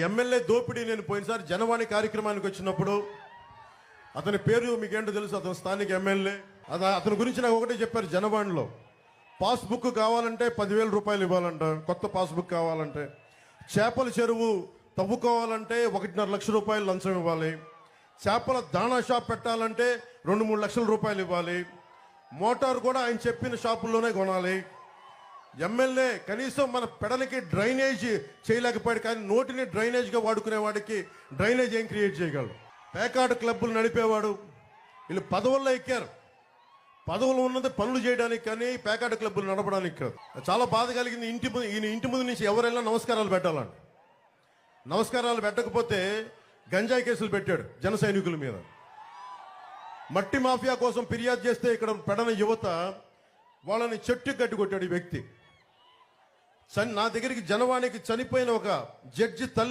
MLA దోపిడీ నేను పోయినసారి జనవాణి కార్యక్రమానికి వచ్చినప్పుడు అతని పేరు మీకేంటో తెలుసు, అతను స్థానిక ఎమ్మెల్యే. అతని గురించి నాకు ఒకటే చెప్పారు జనవాణిలో. పాస్బుక్ కావాలంటే 10,000 రూపాయలు ఇవ్వాలంట, కొత్త పాస్బుక్ కావాలంటే. చేపల చెరువు తవ్వుకోవాలంటే 1.5 లక్ష రూపాయలు లంచం ఇవ్వాలి. చేపల దాణా షాప్ పెట్టాలంటే 2-3 లక్షల రూపాయలు ఇవ్వాలి. మోటార్ కూడా ఆయన చెప్పిన షాపుల్లోనే కొనాలి. ఎమ్మెల్యే కనీసం మన పెడలకి డ్రైనేజ్ చేయలేకపోయాడు, కానీ నోటిని డ్రైనేజ్గా వాడుకునే వాడికి డ్రైనేజ్ ఏం క్రియేట్ చేయగలడు? పేకాట క్లబ్బులు నడిపేవాడు. వీళ్ళు పదవుల్లో ఎక్కారు. పదవులు ఉన్నది పనులు చేయడానికి, కానీ పేకాట క్లబ్బులు నడపడానికి కాదు. చాలా బాధ కలిగింది. ఈయన ఇంటి ముందు నుంచి ఎవరైనా నమస్కారాలు పెట్టాలండి. నమస్కారాలు పెట్టకపోతే గంజాయి కేసులు పెట్టాడు జన సైనికుల మీద. మట్టి మాఫియా కోసం ఫిర్యాదు చేస్తే ఇక్కడ పెడన యువత వాళ్ళని చెట్టు కట్టి కొట్టాడు ఈ వ్యక్తి. నా దగ్గరికి జనవాణికి చనిపోయిన ఒక జడ్జి తల్లి